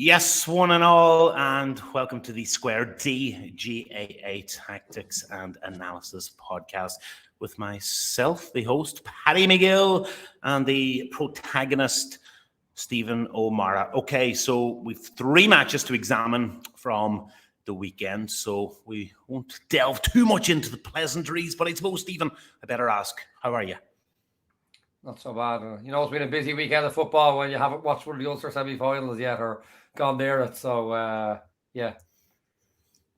Yes, one and all, and welcome to the Square D GAA Tactics and Analysis podcast with myself, the host, Paddy McGill, and the protagonist, Stephen O'Mara. Okay, so we've three matches to examine from the weekend, so we won't delve too much into the pleasantries, but I suppose, Stephen, I better ask, how are you? Not so bad. It's been a busy weekend of football when you haven't watched one of the Ulster semi-finals yet or gone near it. So, yeah.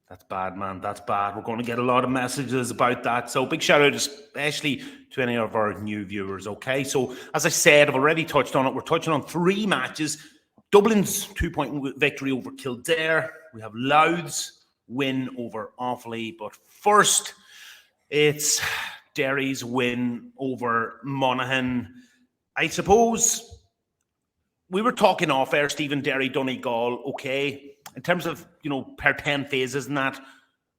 That's bad, man. That's bad. We're going to get a lot of messages about that. So big shout out especially to any of our new viewers, okay? So as I said, I've already touched on it. We're touching on three matches. Dublin's 2-point victory over Kildare. We have Louth's win over Offaly. But first, it's Derry's win over Monaghan. I suppose we were talking off air, Stephen, Derry, Donegal, okay. In terms of, per 10 phases and that,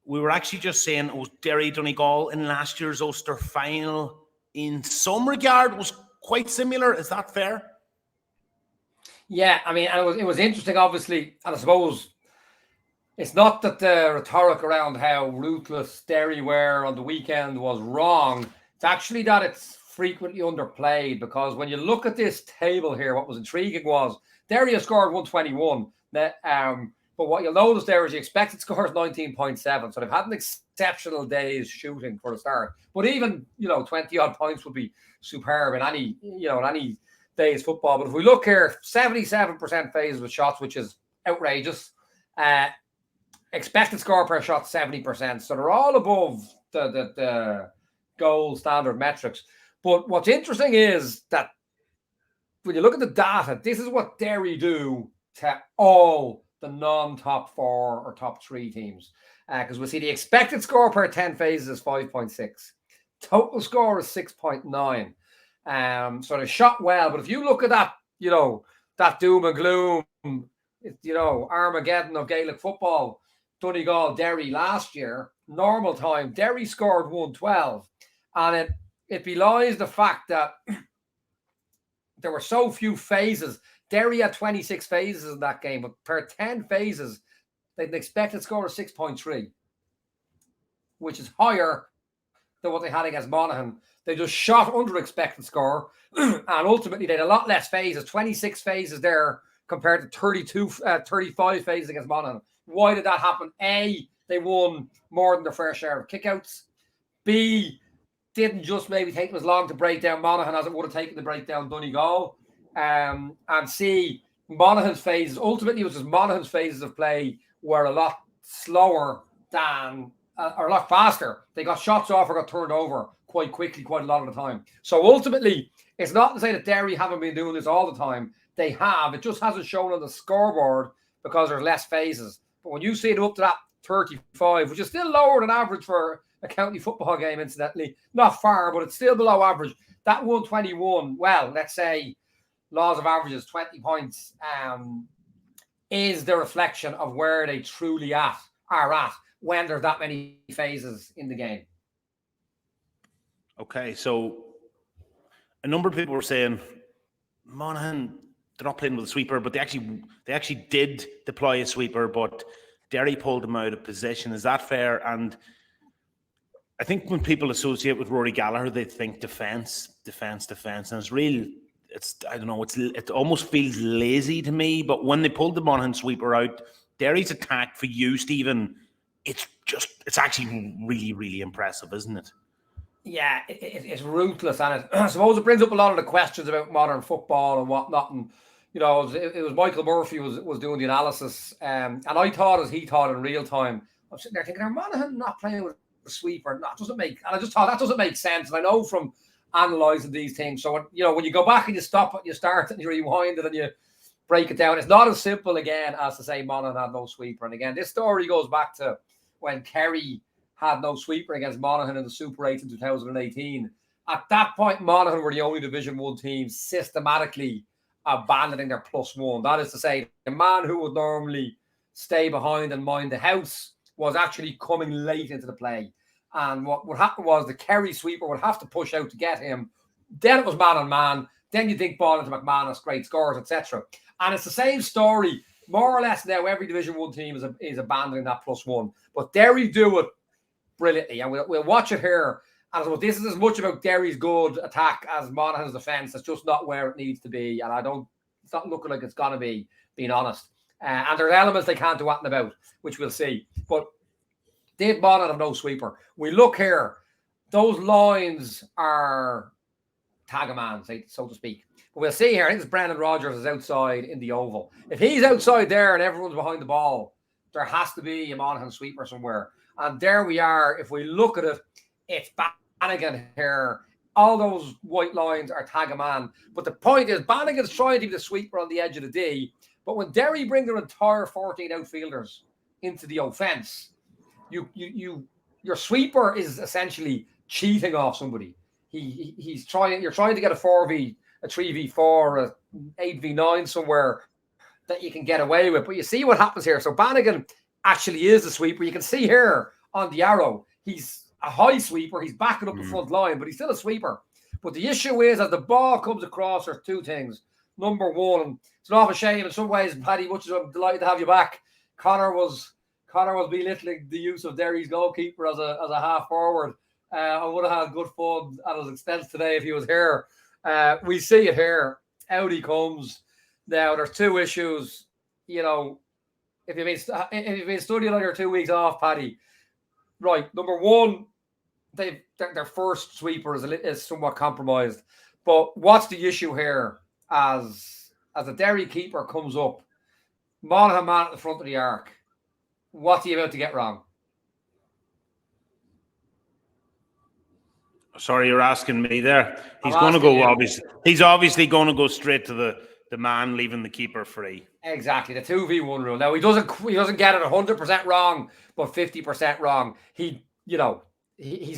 we were actually just saying, Derry, Donegal in last year's Ulster final, in some regard, was quite similar. Is that fair? Yeah, and it was interesting, obviously, and I suppose it's not that the rhetoric around how ruthless Derry were on the weekend was wrong. It's actually that it's frequently underplayed, because when you look at this table here, what was intriguing was Derry has scored 121. But what you'll notice there is the expected score is 19.7. So they've had an exceptional day's shooting for the start. But even, 20-odd points would be superb in any day's football. But if we look here, 77% phases with shots, which is outrageous. Expected score per shot, 70%. So they're all above the goal standard metrics. But what's interesting is that when you look at the data, this is what Derry do to all the non-top 4 or top 3 teams. Because we see the expected score per 10 phases is 5.6. Total score is 6.9. So they shot well. But if you look at that, that doom and gloom, Armageddon of Gaelic football, Donegal, Derry last year, normal time, Derry scored 112. And it belies the fact that there were so few phases. Derry had 26 phases in that game, but per 10 phases, they had an expected score of 6.3, which is higher than what they had against Monaghan. They just shot under expected score, and ultimately they had a lot less phases, 26 phases there compared to 35 phases against Monaghan. Why did that happen? A, they won more than their fair share of kickouts. B, didn't just maybe take them as long to break down Monaghan as it would have taken to break down Donegal. And C, Monaghan's phases, ultimately it was just Monaghan's phases of play were a lot slower than, or a lot faster. They got shots off or got turned over quite quickly, quite a lot of the time. So ultimately, it's not to say that Derry haven't been doing this all the time. They have. It just hasn't shown on the scoreboard because there's less phases. But when you see it up to that 35, which is still lower than average for a county football game, incidentally, not far, but it's still below average. That 121, well, let's say, laws of averages, 20 points, is the reflection of where they truly are at when there's that many phases in the game. Okay, so a number of people were saying Monaghan, they're not playing with a sweeper, but they actually did deploy a sweeper, but Derry pulled them out of position. Is that fair? And I think when people associate with Rory Gallagher, they think defense, and it's really, it almost feels lazy to me. But when they pulled the Monaghan sweeper out, Derry's attack for you, Stephen, it's actually really, really impressive, isn't it? Yeah, it's ruthless, and I suppose it brings up a lot of the questions about modern football and whatnot. And it was Michael Murphy was doing the analysis, and I thought as he thought in real time. I'm sitting there thinking, are Monaghan not playing with a sweeper? I just thought that doesn't make sense. And I know from analysing these things, so when you go back and you stop and you start and you rewind it and you break it down, it's not as simple again as to say Monaghan had no sweeper. And again, this story goes back to when Kerry had no sweeper against Monaghan in the Super 8 in 2018. At that point, Monaghan were the only Division 1 team systematically abandoning their +1. That is to say, the man who would normally stay behind and mind the house was actually coming late into the play. And what would happen was the Kerry sweeper would have to push out to get him. Then it was man on man. Then you think ball into McManus, great scores, etc. And it's the same story more or less now every Division 1 team is abandoning that +1. But Derry do it brilliantly, and we'll watch it here. And so this is as much about Derry's good attack as Monaghan's defence. It's just not where it needs to be, and it's not looking like it's going to be, being honest. And there's elements they can't do anything about, which we'll see. But did Monaghan have no sweeper? We look here, those lines are tag-a-man, so to speak. But we'll see here. I think it's Brendan Rodgers is outside in the oval. If he's outside there and everyone's behind the ball, there has to be a Monaghan sweeper somewhere. And there we are. If we look at it, it's Bannigan here. All those white lines are tag-a-man. But the point is, Bannigan's trying to be the sweeper on the edge of the D. But when Derry bring their entire 14 outfielders into the offence, your sweeper is essentially cheating off somebody. You're trying to get a 4v, a 3v4, a 8v9 somewhere that you can get away with. But you see what happens here. So Bannigan actually is the sweeper. You can see here on the arrow, he's a high sweeper. He's backing up the front line, but he's still a sweeper. But the issue is, as the ball comes across, there's two things. Number one, it's an awful shame in some ways, Paddy, much as I'm delighted to have you back, Connor was belittling the use of Derry's goalkeeper as a half forward. I would have had good fun at his expense today if he was here. We see it here. Out he comes. Now, there's two issues. You know, if you've been studying on your 2 weeks off, Paddy, right, number one, their first sweeper is somewhat compromised. But what's the issue here? As a Derry keeper comes up, Monaghan man at the front of the arc, what's he about to get wrong? Sorry, you're asking me there. He's going to go, obviously. He's obviously going to go straight to the man, leaving the keeper free. Exactly, the 2v1 rule. Now, he doesn't get it 100% wrong, but 50% wrong. He's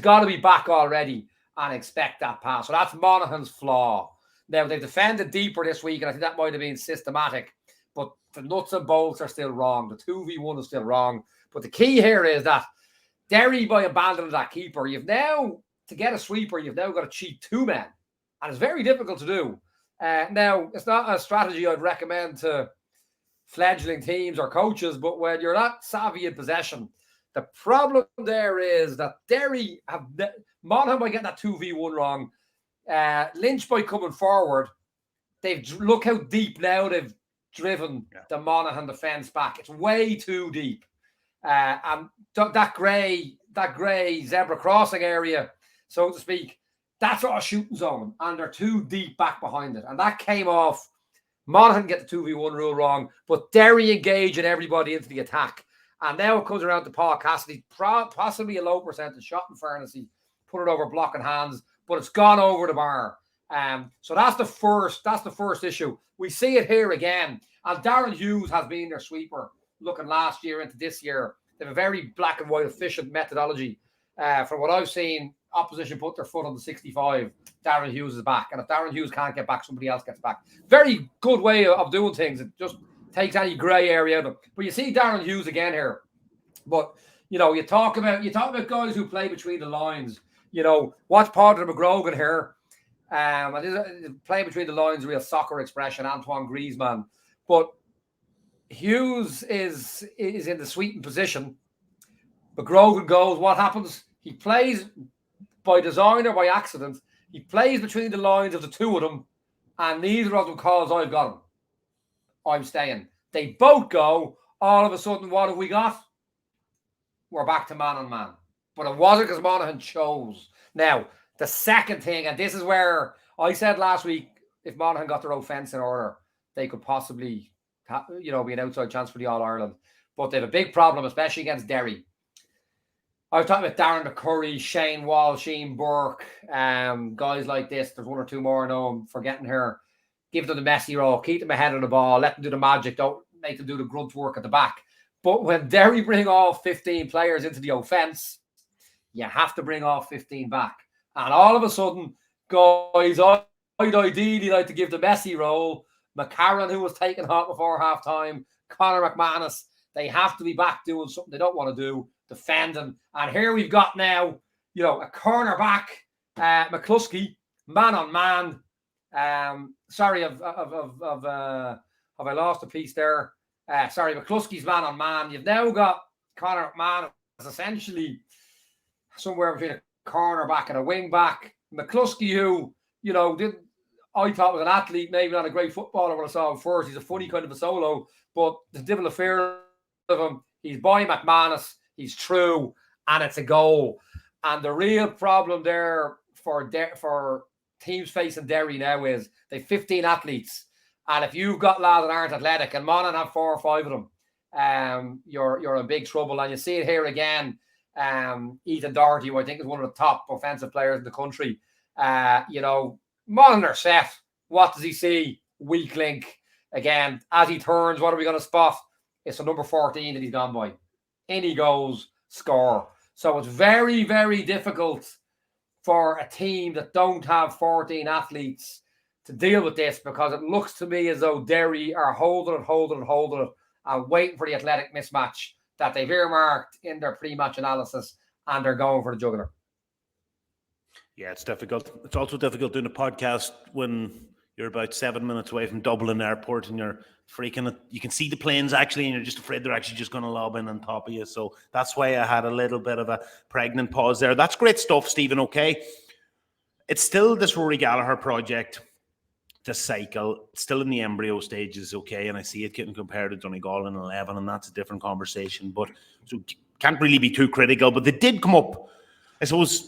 got to be back already and expect that pass. So that's Monaghan's flaw. Now, they've defended deeper this week, and I think that might have been systematic. But the nuts and bolts are still wrong. The 2v1 is still wrong. But the key here is that Derry, by abandoning that keeper, to get a sweeper, you've now got to cheat two men. And it's very difficult to do. Now, it's not a strategy I'd recommend to fledgling teams or coaches, but when you're not savvy in possession, the problem there is that Monaghan by getting that 2v1 wrong, Lynch by coming forward, look how deep now they've driven the Monaghan defence back. It's way too deep. And that grey zebra crossing area, so to speak, that's our shooting zone, and they're too deep back behind it. And that came off. Monaghan get the 2v1 rule wrong, but Derry engaging everybody into the attack. And now it comes around to Paul Cassidy, possibly a low percentage shot in fairness. He put it over blocking hands, but it's gone over the bar. So that's the first issue. We see it here again. And Darren Hughes has been their sweeper looking last year into this year. They have a very black and white efficient methodology. From what I've seen, opposition put their foot on the 65. Darren Hughes is back. And if Darren Hughes can't get back, somebody else gets back. Very good way of doing things. It just takes any grey area out of it. But you see Darren Hughes again here. But, you talk about guys who play between the lines. Watch Padraig McGrogan here. Playing between the lines, real soccer expression, Antoine Griezmann. But Hughes is in the sweeping position. McGrogan goes, what happens? He plays by design or by accident. He plays between the lines of the two of them, and neither of them calls, I've got him. I'm staying. They both go. All of a sudden, what have we got? We're back to man on man. But it wasn't because Monaghan chose. Now, the second thing, and this is where I said last week, if Monaghan got their offence in order, they could possibly, be an outside chance for the All-Ireland. But they have a big problem, especially against Derry. I was talking about Darren McCurry, Shane Wall, Sheen Burke, guys like this. There's one or two more I know I'm forgetting here. Give them the messy role, keep them ahead of the ball, let them do the magic, don't make them do the grunt work at the back. But when Derry bring all 15 players into the offence, you have to bring all 15 back. And all of a sudden, guys, I'd ideally like to give the messy role. McCarron, who was taken hot before half-time, Conor McManus, they have to be back doing something they don't want to do, defending. And here we've got now, a cornerback, McCluskey, man on man. Sorry, have I lost a piece there? McCluskey's man on man. You've now got Conor McMahon is essentially somewhere between a cornerback and a wing back. McCluskey, who, I thought was an athlete, maybe not a great footballer when I saw him first. He's a funny kind of a solo, but the devil of fear of him, he's by McManus, he's true, and it's a goal. And the real problem there for teams facing Derry now is they've 15 athletes. And if you've got lads that aren't athletic, and Monaghan have 4 or 5 of them, you're in big trouble. And you see it here again. Ethan Doherty, who I think is one of the top offensive players in the country. Monaghan are set. What does he see? Weak link. Again, as he turns, what are we going to spot? It's a number 14 that he's gone by. In he goes, score. So it's very, very difficult for a team that don't have 14 athletes to deal with this, because it looks to me as though Derry are holding it and waiting for the athletic mismatch that they've earmarked in their pre-match analysis, and they're going for the jugular. Yeah, it's difficult. It's also difficult doing a podcast when you're about 7 minutes away from Dublin airport and you're freaking, you can see the planes actually, and you're just afraid they're actually just going to lob in on top of you. So that's why I had a little bit of a pregnant pause there. That's great stuff, Stephen. Okay. It's still this Rory Gallagher project, this cycle, it's still in the embryo stages. Okay. And I see it getting compared to Donegal in 11, and that's a different conversation, but so can't really be too critical, but they did come up, I suppose,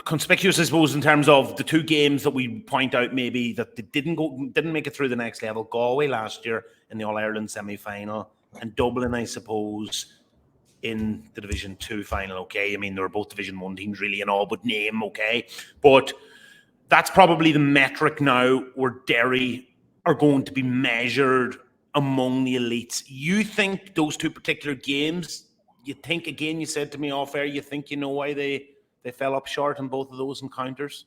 conspicuous, I suppose, in terms of the 2 games that we point out maybe that they didn't make it through the next level. Galway last year in the All-Ireland semi-final, and Dublin, I suppose, in the Division 2 final. Okay, I mean, they were both Division 1 teams really in all but name. Okay, but that's probably the metric now where Derry are going to be measured among the elites. You think those 2 particular games, you think, again, you said to me off air, you think you know why they fell up short in both of those encounters?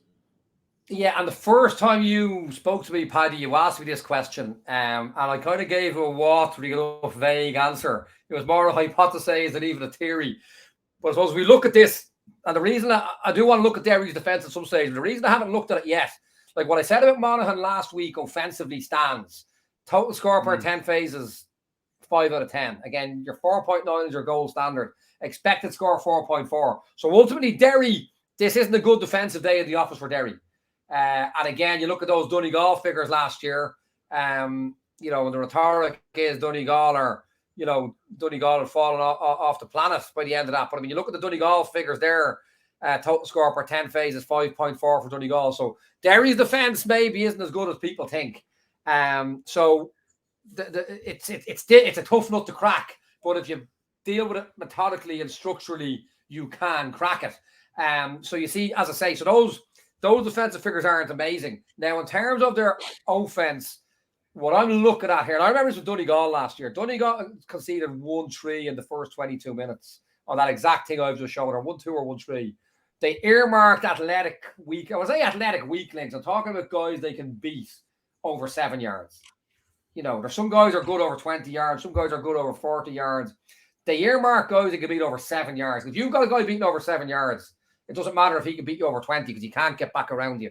Yeah, and the first time you spoke to me, Paddy, you asked me this question, and I kind of gave a watery enough vague answer. It was more a hypothesis than even a theory. But I suppose we look at this, and the reason I do want to look at Derry's defence at some stage, but the reason I haven't looked at it yet, like what I said about Monaghan last week offensively stands. Total score per 10 phases, 5 out of 10. Again, your 4.9 is your gold standard. Expected score 4.4. So ultimately, Derry, this isn't a good defensive day in the office for Derry. And again, you look at those Donegal figures last year. The rhetoric is Donegal had fallen off the planet by the end of that. But I mean, you look at the Donegal figures there. Total score per 10 phases 5.4 for Donegal. So Derry's defense maybe isn't as good as people think. So it's a tough nut to crack. But if you deal with it methodically and structurally, you can crack it. So you see, as I say, so those defensive figures aren't amazing. Now, in terms of their offense, what I'm looking at here, and I remember this with Donegal last year. Donegal conceded 1-3 in the first 22 minutes on that exact thing I was just showing, or 1-2 or 1-3. They earmarked athletic weaklings. I'm talking about guys they can beat over 7 yards. There's some guys are good over 20 yards. Some guys are good over 40 yards. They earmark guys that can beat over 7 yards. If you've got a guy beating over 7 yards, it doesn't matter if he can beat you over 20 because he can't get back around you.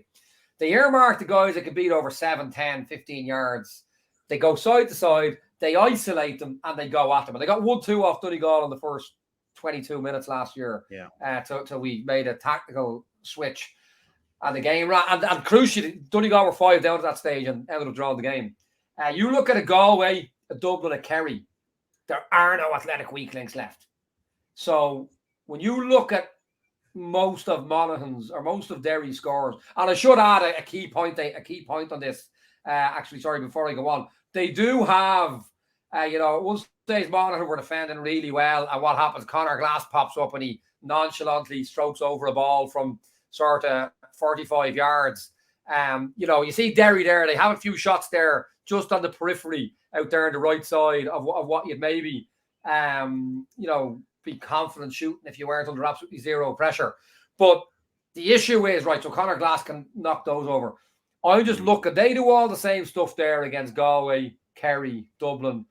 They earmark the guys that can beat over 7, 10, 15 yards. They go side to side. They isolate them and they go at them. And they got 1-2 off Donegal in the first 22 minutes last year. Yeah. Till we made a tactical switch. And the game ran. And crucially, Donegal were 5 down at that stage and ended up drawing the game. You look at a Galway, a Dublin, a Kerry. There are no athletic weaklings left. So when you look at most of Monaghan's or most of Derry's scores, and I should add a key point on this. Before I go on, they do have, at one stage Monaghan were defending really well, and what happens? Conor Glass pops up and he nonchalantly strokes over a ball from sort of 45 yards. You see Derry there; they have a few shots there just on the periphery out there on the right side of what you'd maybe, be confident shooting if you weren't under absolutely zero pressure. But the issue is, right, so Conor Glass can knock those over. I just look at, they do all the same stuff there against Galway, Kerry, Dublin.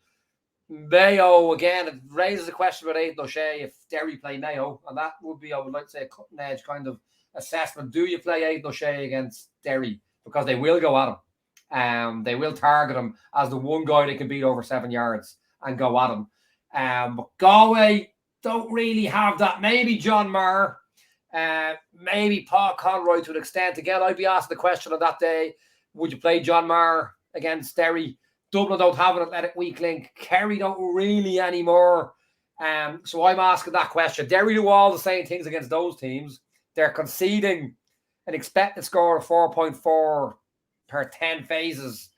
Mayo, again, it raises a question about Aidan O'Shea if Derry play Mayo, and that would be, I would like to say, a cutting edge kind of assessment. Do you play Aidan O'Shea against Derry? Because they will go at him. They will target him as the one guy they can beat over 7 yards and go at him. But Galway don't really have that. Maybe John Maher, maybe Paul Conroy to an extent. Again, I'd be asked the question on that day, would you play John Maher against Derry? Dublin don't have an athletic weak link. Kerry don't really anymore. So I'm asking that question. Derry do all the same things against those teams. They're conceding an expected score of 4.4 per 10 phases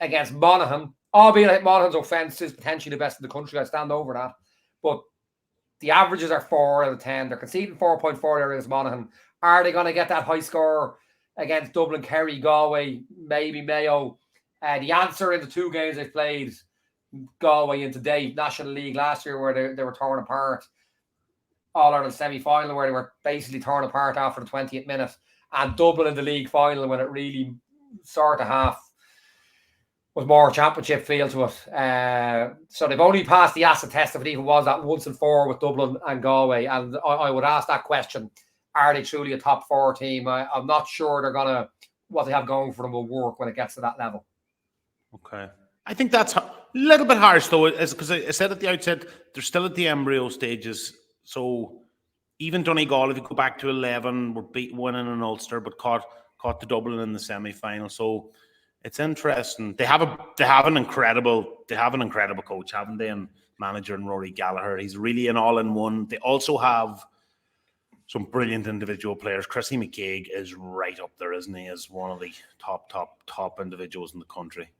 against Monaghan. Albeit Monaghan's offence is potentially the best in the country. I stand over that. But the averages are 4 out of 10. They're conceding 4.4 there against Monaghan. Are they going to get that high score against Dublin, Kerry, Galway, maybe Mayo? The answer in the 2 games they've played, Galway into date, National League last year where they were torn apart, All-Ireland semi-final where they were basically torn apart after the 20th minute, and Dublin in the league final when it really sort of was more championship feel to it. So they've only passed the acid test, if it even was that, once and 4 with Dublin and Galway. And I would ask that question, are they truly a top 4 team? I'm not sure they're going to, what they have going for them will work when it gets to that level. Okay. I think that's a little bit harsh, though, because I said at the outset, they're still at the embryo stages. So even Donegal, if you go back to 11, were winning in Ulster, but caught the Dublin in the semi-final. So it's interesting. They have an incredible coach, haven't they? And manager in Rory Gallagher. He's really an all-in-one. They also have some brilliant individual players. Chrissy McCaig is right up there, isn't he? As one of the top individuals in the country.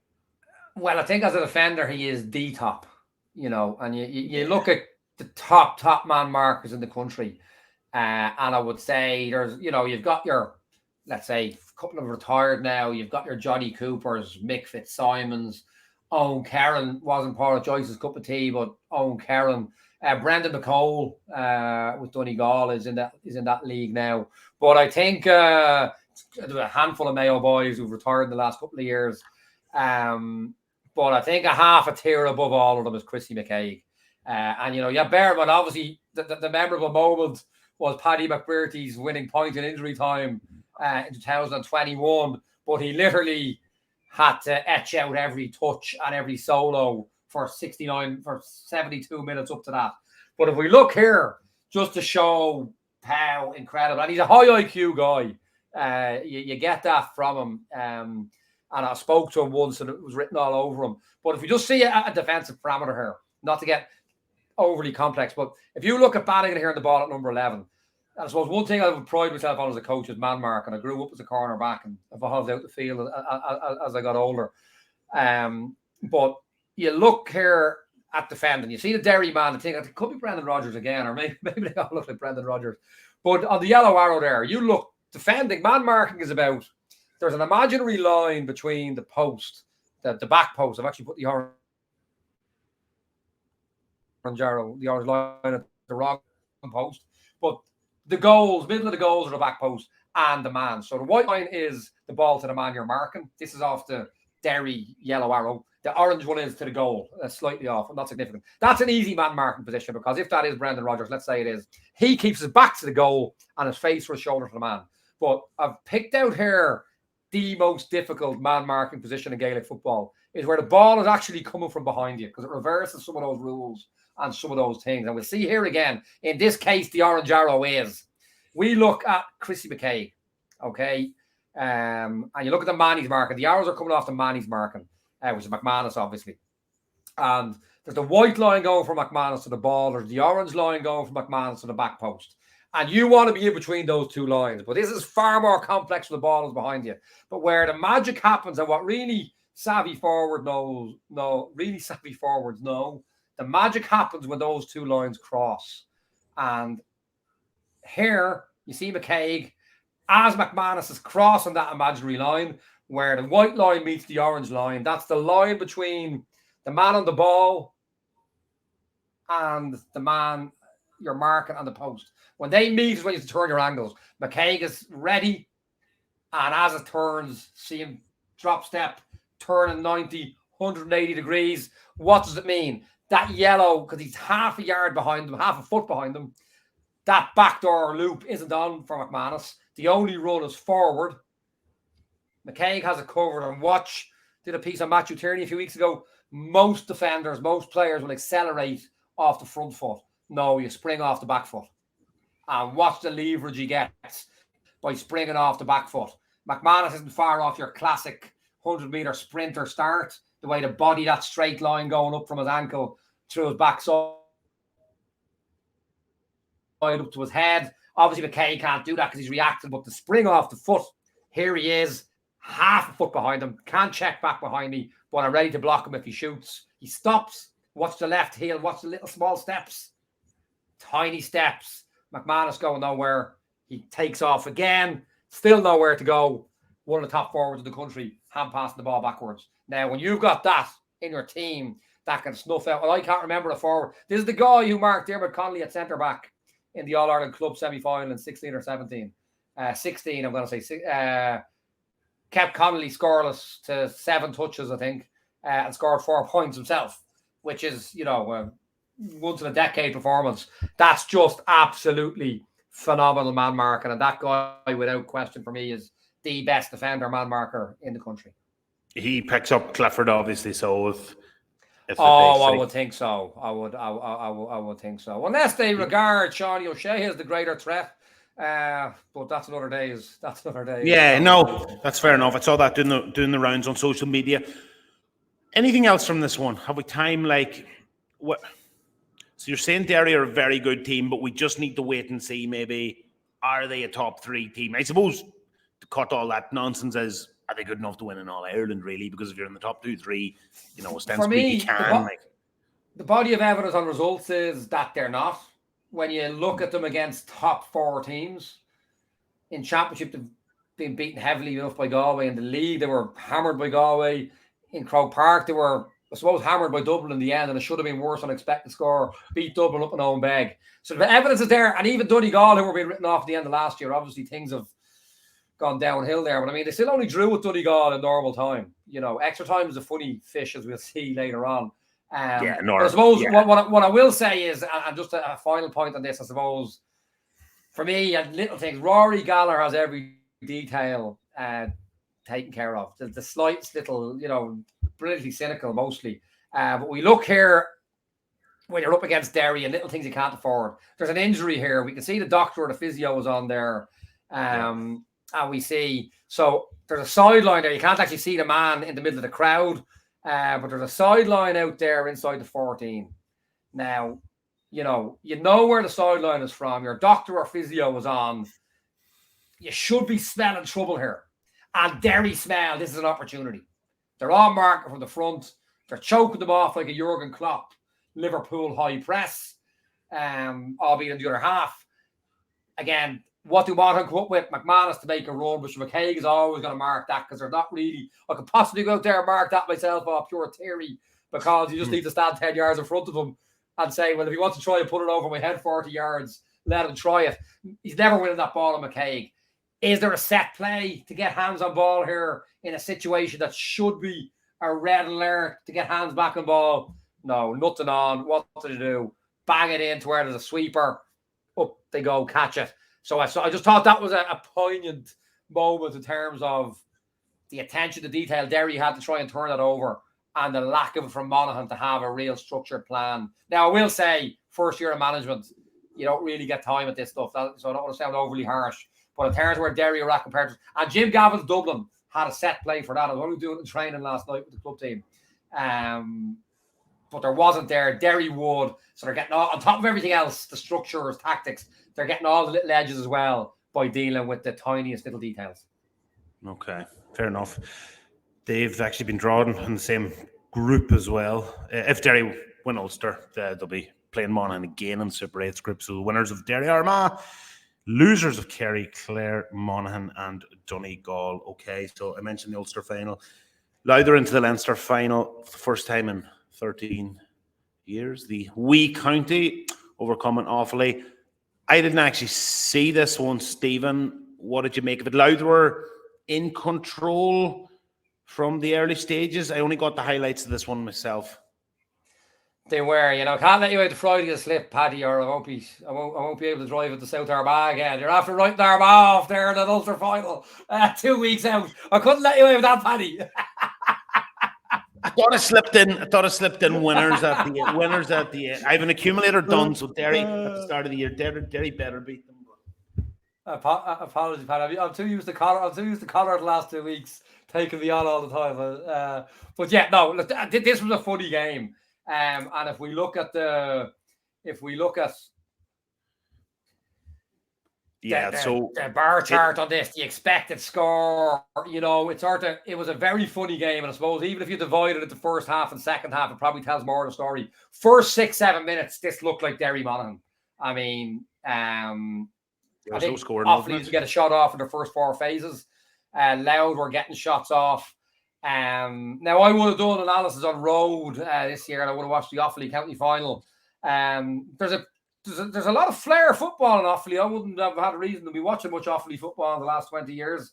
Well, I think as a defender, he is the top, and you look at the top man markers in the country. And I would say there's, you've got your, let's say, a couple of retired now. You've got your Johnny Coopers, Mick Fitzsimons, Owen Kerrin wasn't part of Joyce's cup of tea, but Owen Kerrin, Brendan McCole with Donegal is in that league now. But I think a handful of Mayo boys who've retired in the last couple of years. But I think a half a tier above all of them is Chrissy McCaig. And Bearman, obviously the memorable moment was Paddy McBrearty's winning point in injury time in 2021, but he literally had to etch out every touch and every solo for 72 minutes up to that. But if we look here, just to show how incredible, and he's a high IQ guy, you get that from him. And I spoke to him once and it was written all over him. But if we just see a defensive parameter here, not to get overly complex, but if you look at Bannigan here in the ball at number 11, I suppose one thing I would pride myself on as a coach is man mark, and I grew up as a cornerback and evolved out the field as I got older. But you look here at defending, you see the Derry man, I think it could be Brendan Rodgers again, or maybe they all look like Brendan Rodgers. But on the yellow arrow there, you look defending, man marking is about, there's an imaginary line between the post, the back post. I've actually put the orange arrow, the orange line at the wrong post, but the goals, middle of the goals are the back post and the man. So the white line is the ball to the man you're marking. This is off the Derry yellow arrow. The orange one is to the goal, slightly off, not significant. That's an easy man marking position, because if that is Brendan Rodgers, let's say it is, he keeps his back to the goal and his face or his shoulder to the man. But I've picked out here the most difficult man marking position in Gaelic football is where the ball is actually coming from behind you, because it reverses some of those rules and some of those things. And we'll see here again, in this case, the orange arrow is, we look at Chrissy McCaig, okay? And you look at the man he's marking. The arrows are coming off the man he's marking, which is McManus, obviously. And there's the white line going from McManus to the ball. There's the orange line going from McManus to the back post. And you want to be in between those two lines. But this is far more complex when the ball is behind you. But where the magic happens, and what really savvy forwards know, the magic happens when those two lines cross. And here you see McCaig, as McManus is crossing that imaginary line, where the white line meets the orange line. That's the line between the man on the ball and the man you're marking on the post. When they meet is when you have to turn your angles. McCaig is ready, and as it turns, see him drop step, turning 90, 180 degrees. What does it mean? That yellow, because he's half a yard behind them, half a foot behind them, that backdoor loop isn't on for McManus. The only run is forward. McCaig has it covered, and watch did a piece on Matthew Tierney a few weeks ago. Most defenders, most players will accelerate off the front foot. No, you spring off the back foot. And watch the leverage he gets by springing off the back foot. McManus isn't far off your classic 100-meter sprinter start, the way the body, that straight line going up from his ankle through his backside up to his head. Obviously, McKay can't do that because he's reacting, but the spring off the foot, here he is, half a foot behind him, can't check back behind me, but I'm ready to block him if he shoots. He stops, watch the left heel, watch the little small steps, tiny steps. McManus going nowhere. He takes off again, still nowhere to go. One of the top forwards of the country, hand passing the ball backwards. Now, when you've got that in your team, that can snuff out. Well, I can't remember the forward. This is the guy who marked Dermot Connolly at centre back in the All-Ireland Club semi-final in 16 or 17. 16, I'm going to say. Kept Connolly scoreless to 7 touches, I think, and scored 4 points himself, which is, once in a decade performance. That's just absolutely phenomenal man marking. And that guy, without question, for me, is the best defender man marker in the country. He picks up Clifford, obviously, so if I would think so. I would think so. Unless they regard Sean O'Shea as the greater threat. But that's another day. Yeah, no, that's fair enough. I saw that doing the rounds on social media. Anything else from this one? Have we time? What? So you're saying Derry are a very good team, but we just need to wait and see. Maybe are they a top 3 team? I suppose to cut all that nonsense is, are they good enough to win in All Ireland? Really, because if you're in the top 2, 3, ostensibly you can. The body of evidence on results is that they're not. When you look at them against top 4 teams in Championship, they've been beaten heavily enough by Galway. In the league, they were hammered by Galway. In Croke Park, they were, I suppose, hammered by Dublin in the end, and it should have been worse on expected score. Beat Dublin up in Owen Beg. So the evidence is there, and even Donegal, who were being written off at the end of last year, obviously things have gone downhill there. But I mean, they still only drew with Donegal in normal time. Extra time is a funny fish, as we'll see later on. I suppose what I will say is, and just a final point on this, I suppose, for me, and little things, Rory Gallagher has every detail taken care of. The slight little, brilliantly cynical mostly. But we look here, when you're up against Derry and little things you can't afford. There's an injury here. We can see the doctor or the physio is on there. And we see, so there's a sideline there. You can't actually see the man in the middle of the crowd. But there's a sideline out there inside the 14. Now, you know where the sideline is from. Your doctor or physio was on. You should be smelling trouble here. And Derry smell, this is an opportunity. They're all marking from the front. They're choking them off like a Jurgen Klopp Liverpool high press, albeit in the other half. Again, what do Monaghan come up with? McManus to make a run, which McKay is always going to mark that because they're not really. I could possibly go out there and mark that myself off pure theory because you just need to stand 10 yards in front of him and say, well, if he wants to try and put it over my head 40 yards, let him try it. He's never winning that ball on McKay. Is there a set play to get hands on ball here in a situation that should be a red alert to get hands back on ball? No, nothing on. What do they do? Bang it in to where there's a sweeper. Up they go, catch it. So I just thought that was a poignant moment in terms of the attention to detail Derry had to try and turn that over and the lack of it from Monaghan to have a real structured plan. Now, I will say, first year of management, you don't really get time at this stuff, so I don't want to sound overly harsh. But in terms of where Derry are at compared to... And Jim Gavin's Dublin had a set play for that. I was only doing it in training last night with the club team. But there wasn't there. Derry would. So they're getting all, on top of everything else, the structures, tactics, they're getting all the little edges as well by dealing with the tiniest little details. Okay, fair enough. They've actually been drawn in the same group as well. If Derry win Ulster, they'll be playing Monaghan again in Super 8's group. So the winners of Derry Armagh, losers of Kerry, Clare, Monaghan and Donegal. Okay, so I mentioned the Ulster final. Louth into the Leinster final for the first time in 13 years. The wee county overcoming Offaly. I didn't actually see this one, Stephen. What did you make of it? Louth were in control from the early stages. I only got the highlights of this one myself. They were, can't let you out the Friday to slip, Paddy, or I won't be able to drive it to South Armagh again. You're after writing Armagh off there in an Ulster final 2 weeks out. I couldn't let you out with that, Paddy. I thought I slipped in. Winners at the. I have an accumulator done. So Derry at the start of the year, Derry better beat them. Apologies, Pat. I'm too used to collar the last 2 weeks, taking me on all the time. But yeah, no. Look, this was a funny game. And if we look at the bar chart on this, the expected score, it was a very funny game. And I suppose even if you divided it the first half and second half, it probably tells more of the story. First 6-7 minutes, this looked like Derry Monaghan. I mean, I think Offaly used to get a shot off in the first 4 phases. Louth were getting shots off. Now, I would have done analysis on road this year, and I would have watched the Offaly county final. There's a lot of flair football in Offaly. I wouldn't have had a reason to be watching much Offaly football in the last 20 years.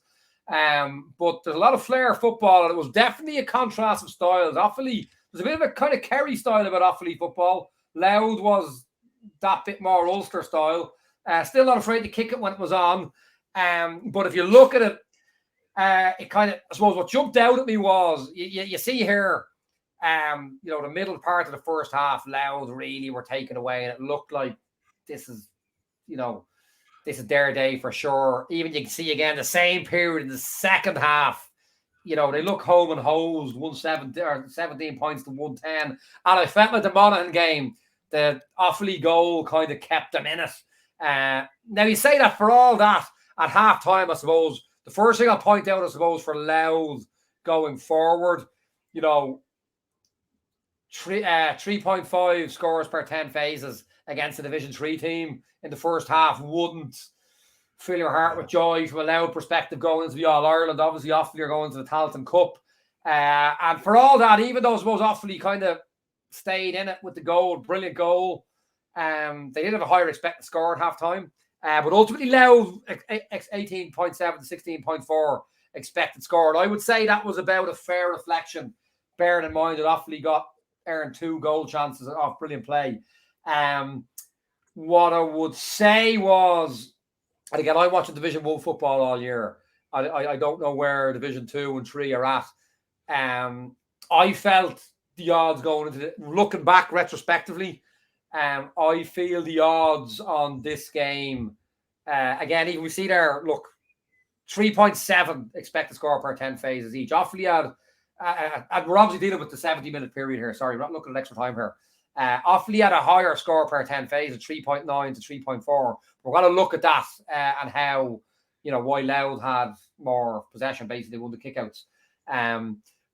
But there's a lot of flair football, and it was definitely a contrast of styles. Offaly, there's a bit of a kind of Kerry style about Offaly football. Louth was that bit more Ulster style. Still not afraid to kick it when it was on. But if you look at it, it kind of, I suppose what jumped out at me was, you see here, the middle part of the first half, Louth really were taken away, and it looked like this is their day for sure. Even you can see again the same period in the second half. They look home and hosed, 17 points to 110. And I felt like the Monaghan game, the Offaly goal kind of kept them in it. Now you say that for all that at half time, I suppose the first thing I'll point out, I suppose, for Louth going forward, 3.5 scores per 10 phases against the Division 3 team in the first half wouldn't fill your heart with joy from a Louth perspective going into the All-Ireland. Obviously, Offaly are going to the Tailteann Cup. And for all that, even though I suppose Offaly kind of stayed in it with the goal, brilliant goal, they did have a higher expected score at half-time. But ultimately, Louth 18.7 to 16.4 expected score. And I would say that was about a fair reflection, bearing in mind that Offaly earned 2 goal chances off brilliant play. What I would say was, and again, I watched Division 1 football all year. I don't know where Division 2 and 3 are at. I felt the odds going into looking back retrospectively, I feel the odds on this game, again, even we see there, look, 3.7 expected score per 10 phases each. Offaly had, and we're obviously dealing with the 70-minute period here. Sorry, we're not looking at extra time here. Offaly had a higher score per 10 phases, 3.9 to 3.4. We're going to look at that and how, why Louth had more possession, basically, won the kickouts.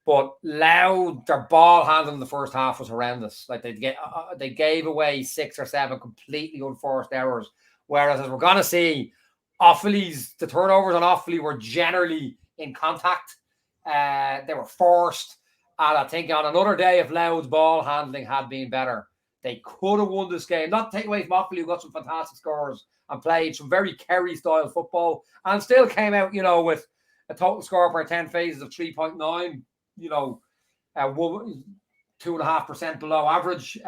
But Louth, their ball handling in the first half was horrendous. Like they gave away 6 or 7 completely unforced errors. Whereas, as we're going to see, the turnovers on Offaly were generally in contact. They were forced. And I think on another day, if Louth's ball handling had been better, they could have won this game. Not take away from Offaly, who got some fantastic scores and played some very Kerry-style football and still came out, with a total score per 10 phases of 3.9, 2.5% below average,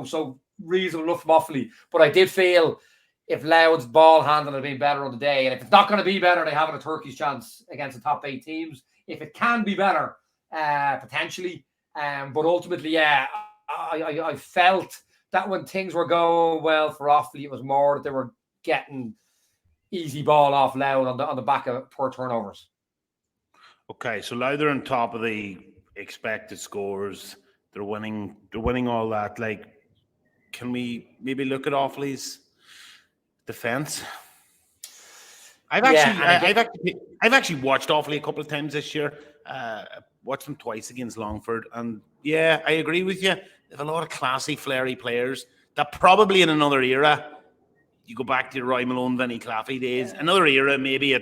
so reasonable enough from Offaly. But I did feel if Louth's ball handling had been better on the day, and if it's not going to be better, they have a turkey's chance against the top 8 teams. If it can be better, potentially. But ultimately, I felt that when things were going well for Offaly, it was more that they were getting easy ball off Louth on the back of poor turnovers. Okay, so Louth are on top of the expected scores. They're winning all that. Like, can we maybe look at Offaly's defense? I've actually watched Offaly a couple of times this year. Watched them twice against Longford, and yeah, I agree with you. They have a lot of classy, flary players that probably in another era, you go back to your Roy Malone, Vinnie Claffey days, another era, maybe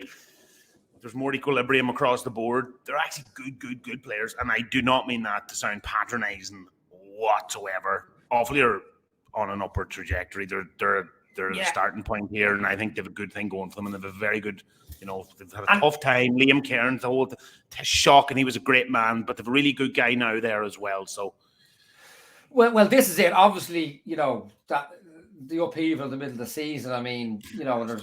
there's more equilibrium across the board. They're actually good players, and I do not mean that to sound patronising whatsoever. Offaly are on an upward trajectory. They're a starting point here, and I think they have a good thing going for them, and they have a very good, they've had a tough time. Liam Cairns, the whole shock, and he was a great man, but they've a really good guy now there as well. So, well, this is it. Obviously, that the upheaval in the middle of the season. I mean, there's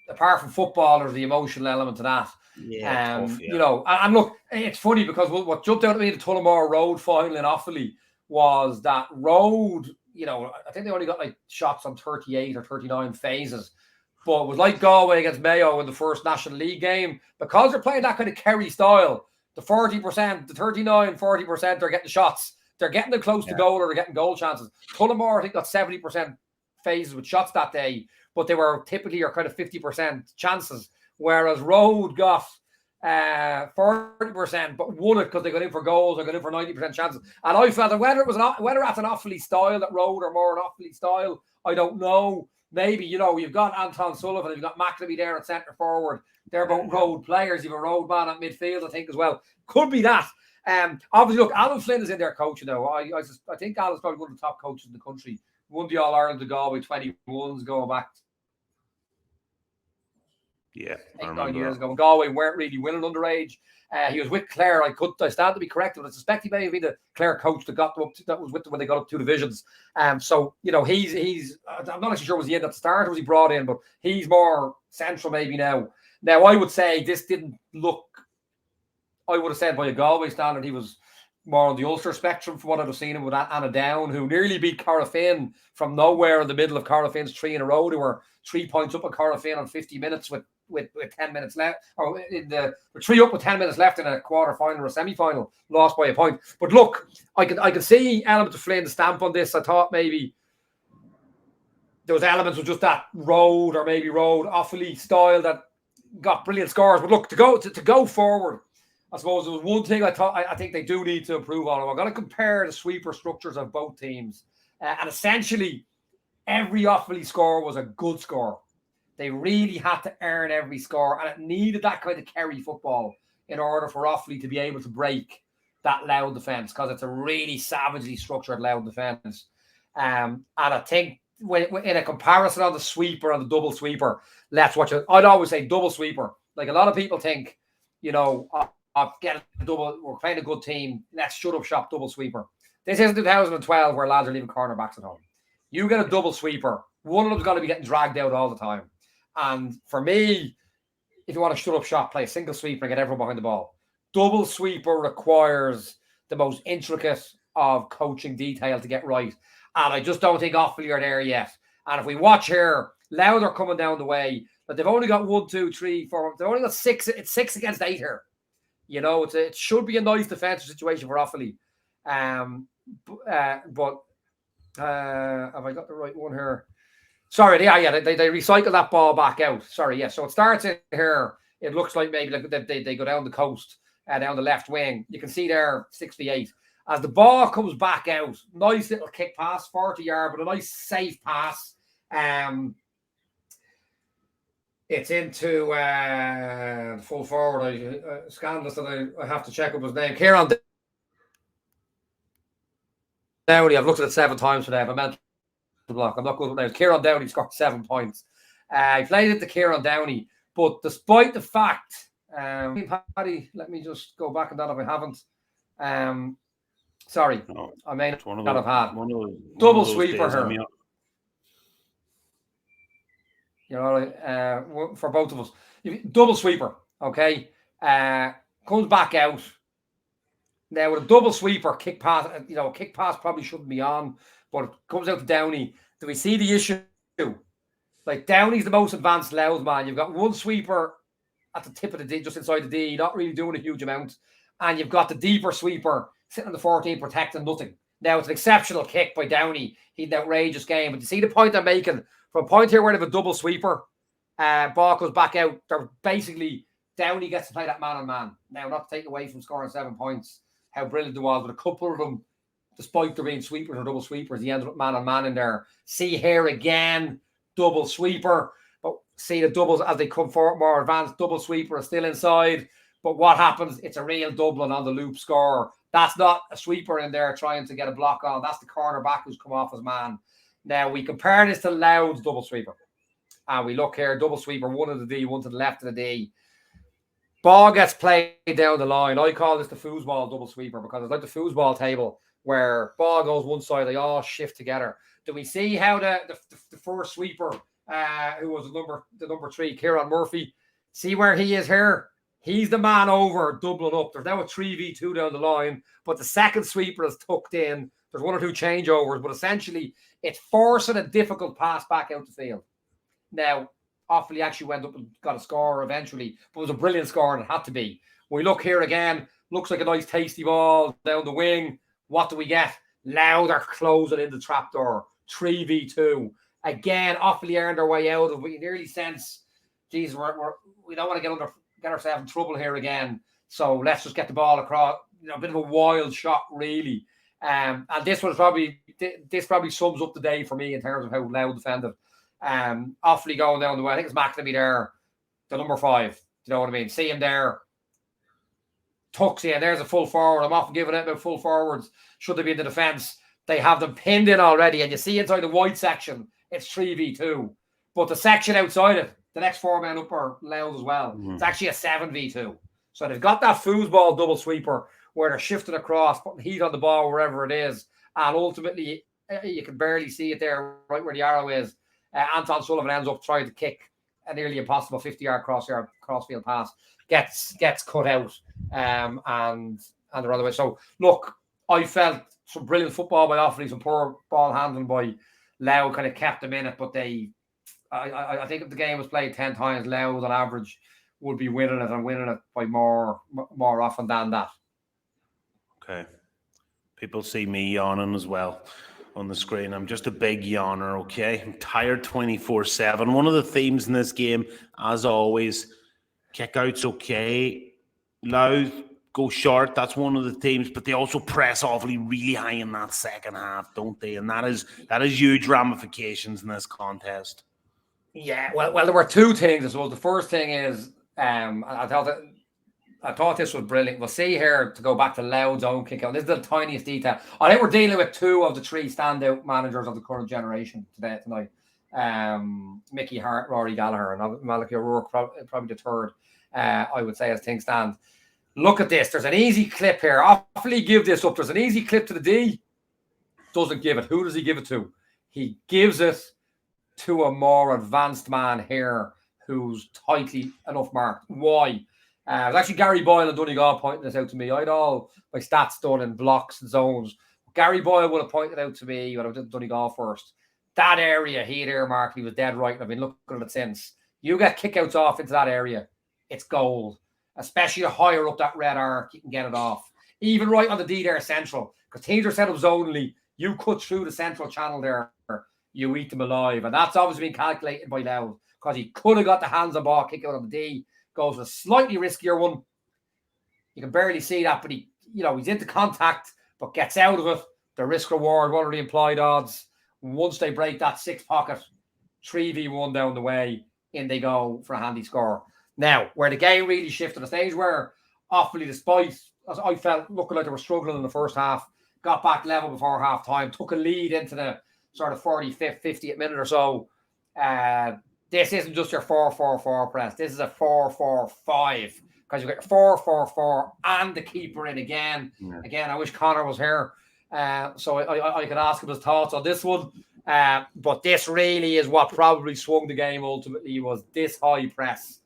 apart from football, there's the emotional element to that. Yeah, tough, yeah. You know, and look, it's funny because what jumped out at me the Tullamore Road final in Offaly was that Road, you know, I think they only got like shots on 38 or 39 phases. But it was like Galway against Mayo in the first National League game. Because they're playing that kind of Kerry style, the 40%, the 39, 40%, they're getting shots. They're getting them close to goal or they're getting goal chances. Tullamore, I think, got 70% phases with shots that day, but they were typically your kind of 50% chances. Whereas Road got 40%, but won it because they got in for goals or got in for 90% chances. And I felt that whether that's an Offaly style that Road or more an Offaly style, I don't know. Maybe, you know, you've got Anton Sullivan, you've got McNamee there at centre forward. They're both Road players. You've a Road man at midfield, I think, as well. Could be that. Obviously, look, Alan Flynn is in there coaching now. I think Alan's probably one of the top coaches in the country. Won the All-Ireland to Galway 21s going back. Yeah, 8-9 years ago. Galway weren't really winning underage. He was with Clare. I stand to be corrected, but I suspect he may have been the Clare coach that got them up. That was with them when they got up 2 divisions. So you know, he's. I'm not actually sure was he in at the start or was he brought in, but he's more central maybe now. Now I would say this didn't look. I would have said by a Galway standard, he was more on the Ulster spectrum from what I've seen him with Anna Down, who nearly beat Corofin from nowhere in the middle of Corofin's 3 in a row. They were 3 points up at Corofin on 50 minutes with 10 minutes left, or in the 3 up with 10 minutes left in a quarter final or a semi-final, lost by a point. But look, I could see elements of Flynn's stamp on this. I thought maybe there was elements of just that Road or maybe Road Offaly style that got brilliant scores. But look, to go forward, I suppose there was one thing I think they do need to improve on. I'm going to compare the sweeper structures of both teams, and essentially every Offaly score was a good score. They really had to earn every score, and it needed that kind of Kerry football in order for Offaly to be able to break that Louth defence, because it's a really savagely structured Louth defence. And I think in a comparison on the sweeper, on the double sweeper, let's watch it. I'd always say double sweeper. Like a lot of people think, you know, get a double, we're playing a good team, let's shut up shop double sweeper. This isn't 2012 where lads are leaving cornerbacks at home. You get a double sweeper, one of them's got to be getting dragged out all the time. And for me, if you want to shut up shop, play a single sweeper and get everyone behind the ball. Double sweeper requires the most intricate of coaching detail to get right. And I just don't think Offaly are there yet. And if we watch here, Louth are coming down the way, but they've only got 1, 2, 3, 4. They've only got 6. It's 6 against 8 here. You know, it should be a nice defensive situation for Offaly. But have I got the right one here? Sorry, they recycle that ball back out. Sorry, yeah. So it starts in here. It looks like maybe like they go down the coast, down the left wing. You can see there 68. As the ball comes back out, nice little kick pass, 40-yard, but a nice safe pass. It's into full forward. Scandalous that I have to check up his name. Kieran Downey. I've looked at it 7 times today. I meant to block. I'm not good with names. Kieran Downey scored 7 points. He played it to Kieran Downey, but despite the fact, Paddy, let me just go back on that if I haven't. Sorry, no, I may not have had double sweeper here. You know, for both of us, double sweeper. Okay, comes back out. Now with a double sweeper, kick pass. You know, kick pass probably shouldn't be on, but it comes out to Downey. Do we see the issue? Like Downey's the most advanced Louth man. You've got one sweeper at the tip of the D, just inside the D, not really doing a huge amount, and you've got the deeper sweeper sitting on the 14 protecting nothing. Now it's an exceptional kick by Downey. He's an outrageous game. But you see the point I'm making? From a point here where they have a double sweeper, ball goes back out. They're basically, Downey gets to play that man-on-man. Now, not to take away from scoring 7 points, how brilliant it was, but a couple of them, despite there being sweepers or double sweepers, he ended up man-on-man in there. See here again, double sweeper. But see the doubles as they come forward, more advanced. Double sweeper is still inside. But what happens? It's a real Dublin on the loop score. That's not a sweeper in there trying to get a block on. That's the cornerback who's come off his man. Now, we compare this to Louth's double sweeper. And we look here, double sweeper, one to the D, one to the left of the D. Ball gets played down the line. I call this the foosball double sweeper because it's like the foosball table where ball goes one side, they all shift together. Do we see how the first sweeper who was the number 3, Kieran Murphy. See where he is here? He's the man over Dublin up. There's now a 3v2 down the line, but the second sweeper is tucked in. There's 1 or 2 changeovers, but essentially it's forcing a difficult pass back out the field. Now, Offaly actually went up and got a score eventually, but it was a brilliant score and it had to be. We look here again, looks like a nice tasty ball down the wing. What do we get? Louth are closing in the trapdoor. 3v2. Again, Offaly earned their way out of it. We nearly sense, geez, we don't want to get ourselves in trouble here again. So let's just get the ball across. A bit of a wild shot, really. And this probably sums up the day for me in terms of how Louth defended. Offaly going down the way. I think it's McNamee there, the number 5. You know what I mean? See him there. Tucks in. There's a full forward. I'm often giving it about full forwards. Should they be in the defence? They have them pinned in already. And you see inside the white section, it's 3v2. But the section outside it, the next 4 men up are Louth as well. It's actually a 7v2. So they've got that foosball double sweeper where they're shifting across, putting heat on the ball wherever it is. And ultimately, you can barely see it there, right where the arrow is. Anton Sullivan ends up trying to kick a nearly impossible 50-yard crossfield pass. Gets cut out and the other way. So, look, I felt some brilliant football by Offaly, some poor ball handling by Louth kind of kept them in it. But I think if the game was played 10 times, Louth on average would be winning it and winning it by more often than that. Okay. People see me yawning as well on the screen. I'm just a big yawner, okay? I'm tired 24/7. One of the themes in this game, as always, kick-outs okay. Louth go short. That's one of the themes, but they also press Offaly really high in that second half, don't they? And that is huge ramifications in this contest. Yeah, well, there were 2 things. I suppose the first thing is, I thought this was brilliant. We'll see here, to go back to Louth's own kick out. This is the tiniest detail. I think we're dealing with 2 of the 3 standout managers of the current generation tonight. Mickey Hart, Rory Gallagher, and Malachy O'Rourke, probably the 3rd, I would say, as things stand. Look at this. There's an easy clip here. Offaly give this up. There's an easy clip to the D. Doesn't give it. Who does he give it to? He gives it to a more advanced man here who's tightly enough marked. Why? It was actually Gary Boyle and Donegal pointing this out to me. I had all my stats done in blocks and zones. Gary Boyle would have pointed out to me when I did Donegal first. That area he had earmarked, he was dead right, and I've been looking at it since. You get kickouts off into that area, it's gold. Especially higher up that red arc, you can get it off. Even right on the D there, central. Because teams are set up zonally. You cut through the central channel there, you eat them alive. And that's obviously been calculated by Louth, because he could have got the hands on ball, kick out on the D. Goes a slightly riskier one. You can barely see that, but he's into contact, but gets out of it. The risk reward, what are the implied odds? Once they break that 6 pocket, 3v1 down the way, in they go for a handy score. Now, where the game really shifted, a stage where Offaly, despite, as I felt, looking like they were struggling in the first half, got back level before half time, took a lead into the sort of 45th, 50th minute or so. This isn't just your 4-4-4 press. This is a 4-4-5, because you get 4-4-4 and the keeper in again. Yeah. Again, I wish Connor was here, so I could ask him his thoughts on this one. But this really is what probably swung the game ultimately, was this high press.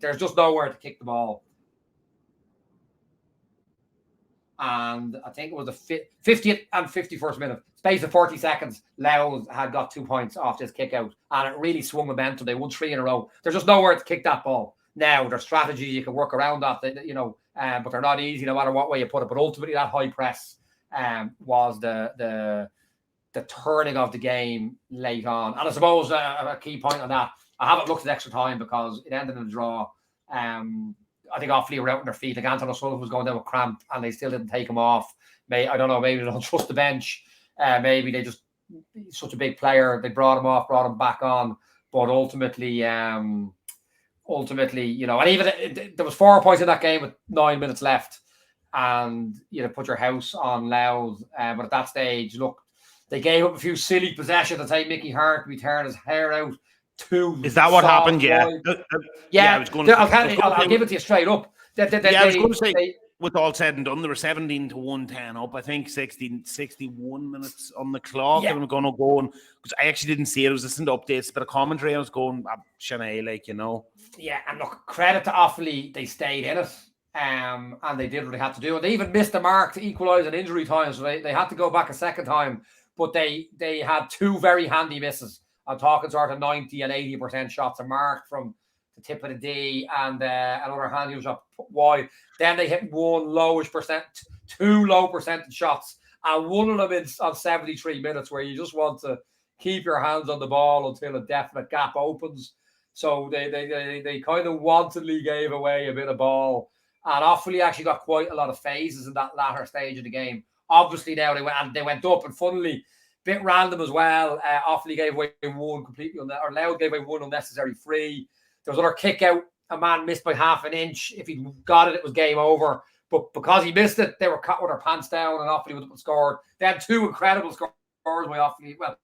There's just nowhere to kick the ball. And I think it was the 50th and 51st minute, space of 40 seconds, Louth had got 2 points off this kick out, and it really swung momentum. They won 3 in a row. There's just nowhere to kick that ball. Now, there's strategies you can work around that, but they're not easy no matter what way you put it. But ultimately, that high press was the turning of the game late on. And I suppose a key point on that, I haven't looked at extra time because it ended in a draw. I think Offaly were out on their feet. Like Anton O'Sullivan was going down with cramp, and they still didn't take him off. I don't know. Maybe they don't trust the bench. Maybe they just, he's such a big player. They brought him off, brought him back on. But ultimately, and even there was 4 points in that game with 9 minutes left, and put your house on Louth. But at that stage, look, they gave up a few silly possessions. I think Mickey Hart could be tearing his hair out. Is that what happened? Yeah. Yeah. I'll give it to you straight up. I was going to say, with all said and done, they were 17 to 110 up. I think 61 minutes on the clock. Yeah. And I'm going to go and because I actually didn't see it. I was listening to updates, but a commentary. I was going, Shanae, like, you know. Yeah, and look, credit to Offaly, they stayed in it. And they did what they had to do. And they even missed the mark to equalise in injury time. So they had to go back a second time. But they had two very handy misses. I'm talking sort of 90 and 80% shots. A mark from the tip of the D and another handy shot wide. Then they hit two low percentage shots. And one of them on 73 minutes where you just want to keep your hands on the ball until a definite gap opens. So they kind of wantonly gave away a bit of ball. And Offaly actually got quite a lot of phases in that latter stage of the game. Obviously now they went up, and funnily, bit random as well. Offaly gave away one completely, or Louth gave away one unnecessary free. There was another kick out. A man missed by half an inch. If he got it, it was game over. But because he missed it, they were cut with their pants down, and Offaly was scored. They had two incredible scores by Offaly. Well,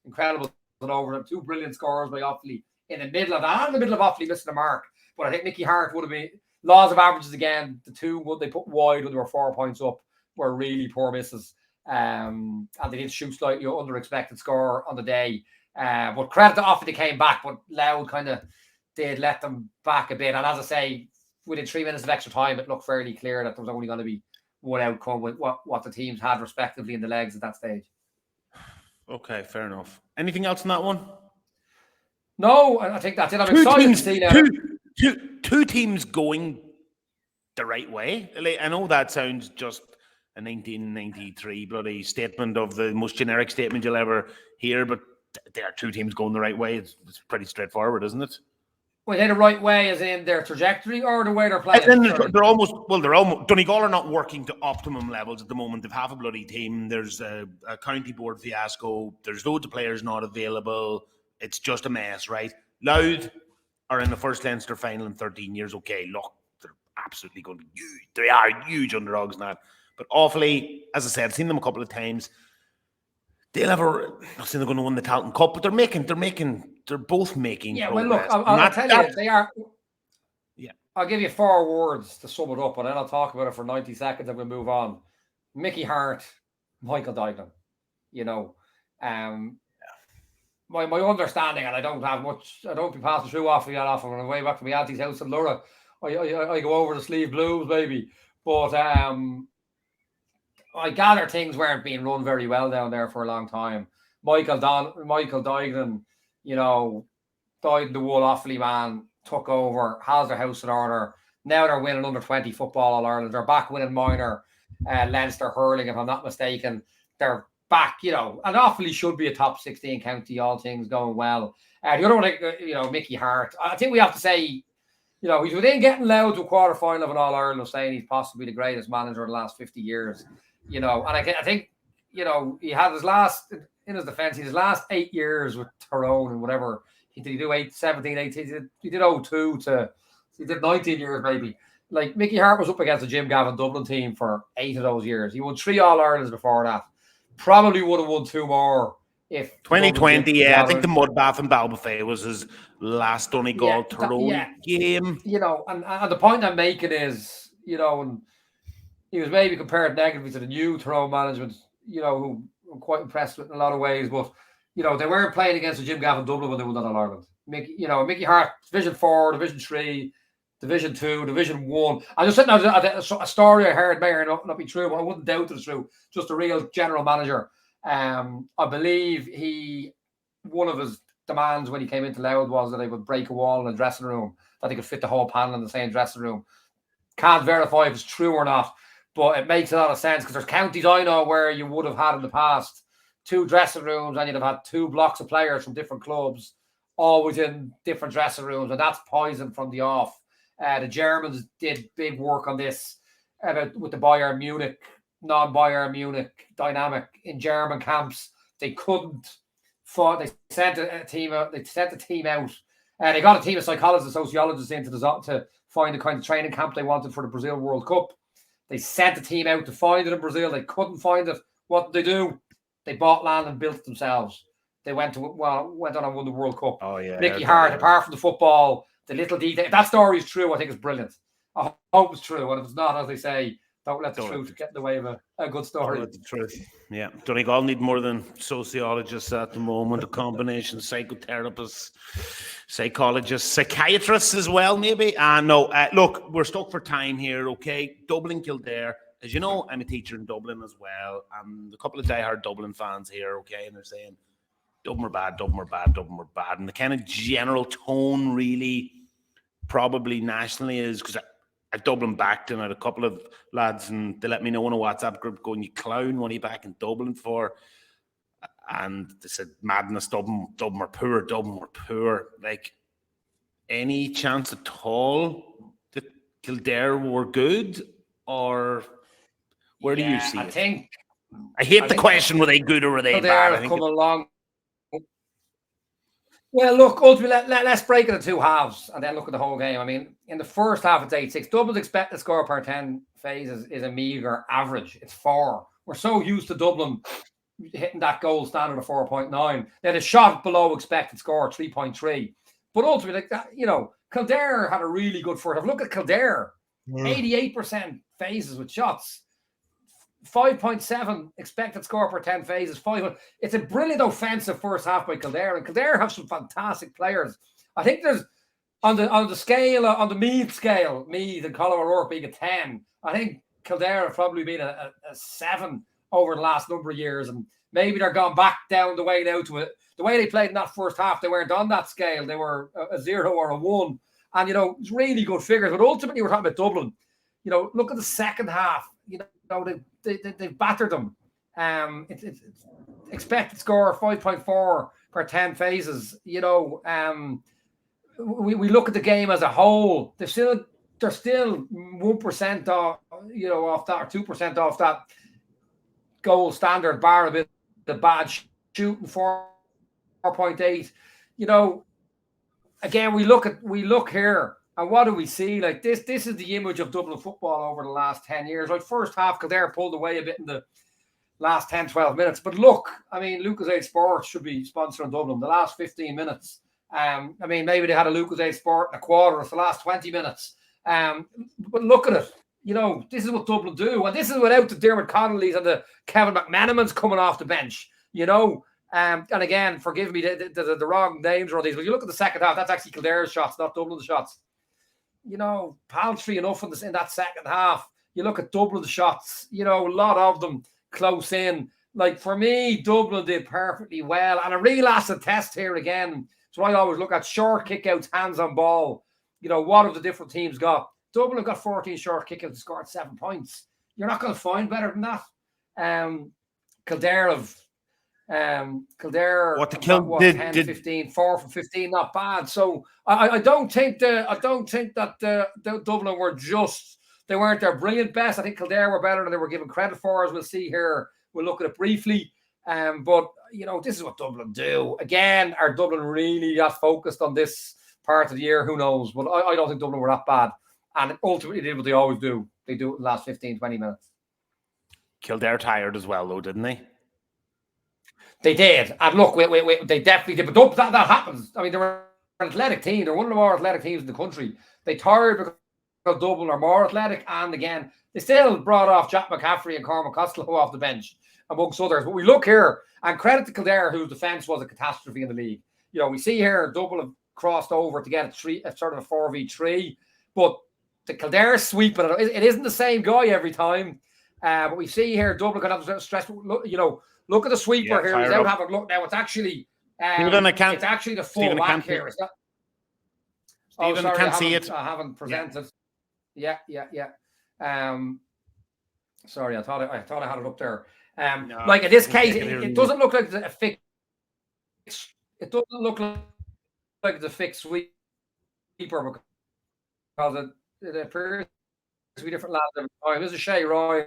incredible and over them. Two brilliant scores by Offaly in the middle of that. And in the middle of Offaly missing the mark. But I think Mickey Hart would have been laws of averages again. The two what they put wide when they were 4 points up were really poor misses. And they did shoot slightly under expected score on the day. But credit to Offaly, they came back, but Louth kind of did let them back a bit. And as I say, within 3 minutes of extra time, it looked fairly clear that there was only going to be one outcome with what the teams had respectively in the legs at that stage. Okay, fair enough. Anything else on that one? No, I think that's it. I'm excited to see now. Two teams going the right way. I know that sounds just a 1993 bloody statement of the most generic statement you'll ever hear, but there are two teams going the right way. It's pretty straightforward, isn't it? Well, they're the right way as in their trajectory or the way they're playing? They're almost Donegal are not working to optimum levels at the moment. They've half a bloody team. There's a county board fiasco. There's loads of players not available. It's just a mess, right? Louth are in the first Leinster final in 13 years. Okay, look, they're absolutely going to be huge. They are huge underdogs in that. But Offaly, as I said, I've seen them a couple of times. They'll have I'm not saying they're going to win the Talton Cup, but they're both making yeah, progress. Well, look, I'll tell you, they are. Yeah. I'll give you 4 words to sum it up, and then I'll talk about it for 90 seconds and we'll move on. Mickey Hart, Michael Duignan. You know, my understanding, and I don't be passing through Offaly that often. On the way back to my auntie's house in Lura, I go over the Sleeve Blues, baby. But I gather things weren't being run very well down there for a long time. Michael Duignan, you know, died in the wool Offaly man, took over, has their house in order. Now they're winning under 20 football All Ireland. They're back winning minor Leinster hurling, if I'm not mistaken. They're back, you know, and Offaly should be a top 16 county, all things going well. The other one, you know, Mickey Hart. I think we have to say, you know, he's within getting Louth to a quarter final of an All Ireland, of saying he's possibly the greatest manager of the last 50 years. You know, and I think, you know, he had his last 8 years with Tyrone and whatever. Did he do 17, 18? He did 02 to, he did 19 years maybe. Like, Mickey Hart was up against the Jim Gavin Dublin team for 8 of those years. He won 3 All Irelands before that. Probably would have won 2 more if 2020. Yeah, I think the Mudbath and Balbafay was his last Donegal Tyrone game. You know, and the point I'm making is, you know, and he was maybe compared negatively to the new Tyrone management, you know, who I'm quite impressed with in a lot of ways. But, you know, they weren't playing against the Jim Gavin Dublin when they won that All Ireland. Mickey Hart, Division 4, Division 3, Division 2, Division 1. I just sitting at a story I heard, may or not be true, but I wouldn't doubt it's true. Just a real general manager. I believe one of his demands when he came into Louth was that they would break a wall in the dressing room, that they could fit the whole panel in the same dressing room. Can't verify if it's true or not, but it makes a lot of sense because there's counties I know where you would have had in the past 2 dressing rooms and you'd have had 2 blocks of players from different clubs, all within different dressing rooms, and that's poison from the off. The Germans did big work on this with the Bayern Munich, non-Bayern Munich dynamic in German camps. They couldn't fight. They sent a team out. They sent the team out. They got a team of psychologists and sociologists in to find the kind of training camp they wanted for the Brazil World Cup. They sent the team out to find it in Brazil. They couldn't find it. What did they do? They bought land and built it themselves. They went on and won the World Cup. Oh yeah, Mickey Hart, apart from the football, the little detail. If that story is true, I think it's brilliant. I hope it's true. And if it's not, as they say, don't let the truth get in the way of a good story. The truth. Yeah. Donegal need more than sociologists at the moment, a combination psychotherapists, psychologists, psychiatrists as well, maybe. No, look, we're stuck for time here, okay? Dublin, Kildare. As you know, I'm a teacher in Dublin as well. A couple of diehard Dublin fans here, okay? And they're saying, Dublin are bad, Dublin are bad, Dublin are bad. And the kind of general tone really probably nationally is, because I Dublin backed and I had a couple of lads and they let me know in a WhatsApp group going, you clown, what are you back in Dublin for? And they said, madness, Dublin are poor, Dublin are poor. Like, any chance at all that Kildare were good? Or where do you see it? I hate the question, were they good or were they bad? I think come along. Well, look, ultimately, let's break it into two halves and then look at the whole game. I mean, in the first half, it's 8-6. Dublin's expected score per 10 phases is a meagre average. It's 4. We're so used to Dublin hitting that goal standard of 4.9. They had a shot below expected score, 3.3. But ultimately, like that, Kildare had a really good first half. Look at Kildare, 88% phases with shots. 5.7 expected score per 10 phases. 5. It's a brilliant offensive first half by Kildare, and Kildare have some fantastic players. I think there's on the scale, on the Meath scale, Meath and Colin O'Rourke being a 10. I think Kildare have probably been a 7 over the last number of years, and maybe they're gone back down the way now to it. The way they played in that first half, they weren't on that scale. They were a 0 or a 1, and it's really good figures. But ultimately, we're talking about Dublin. Look at the second half. They've battered them. It's expected score 5.4 per 10 phases. We look at the game as a whole. They're still 1% off, off that, or 2% off that goal standard, bar a bit the bad shooting, 4.8. Again, we look here. And what do we see? Like this is the image of Dublin football over the last 10 years. Like first half, Kildare pulled away a bit in the last 10, 12 minutes. But look, I mean, Lucozade Sports should be sponsoring Dublin. The last 15 minutes. Maybe they had a Lucozade Sport in a quarter. It's the last 20 minutes. But look at it. This is what Dublin do. And this is without the Dermot Connolly's and the Kevin McManamans coming off the bench. And again, forgive me, the wrong names or these. But you look at the second half, that's actually Kildare's shots, not Dublin's shots. Paltry enough in that second half. You look at Dublin's shots, a lot of them close in. Like for me, Dublin did perfectly well. And a real acid test here again. So I always look at short kickouts, hands on ball. What have the different teams got? Dublin got 14 short kickouts and scored 7 points. You're not going to find better than that. Kildare have Kildare, what the 10, 15, 4 from 15, not bad. So I don't think that Dublin were they weren't their brilliant best. I think Kildare were better than they were given credit for, as we'll see here. We'll look at it briefly. But this is what Dublin do. Again, are Dublin really that focused on this part of the year? Who knows? But I don't think Dublin were that bad. And ultimately did what they always do. They do it in the last 15, 20 minutes. Kildare tired as well, though, didn't they? They did. And look, they definitely did. But that happens. I mean, they're an athletic team. They're one of the more athletic teams in the country. They tired because Dublin are more athletic. And again, they still brought off Jack McCaffrey and Cormac Costello off the bench, amongst others. But we look here, and credit to Kildare, whose defence was a catastrophe in the league. We see here Dublin have crossed over to get a sort of a 4v3. But the Kildare sweep, it isn't the same guy every time. But we see here Dublin can have stress. Look at the sweeper here. Without having a look now, it's actually it's actually the full back here. Is that? Stephen, I can't see it. I haven't presented. Yeah. Sorry, I thought I had it up there. No, like in this case, it doesn't look like a fixed. It doesn't look like the fixed sweeper because it appears to be different lads every time. There's a Shay Roy.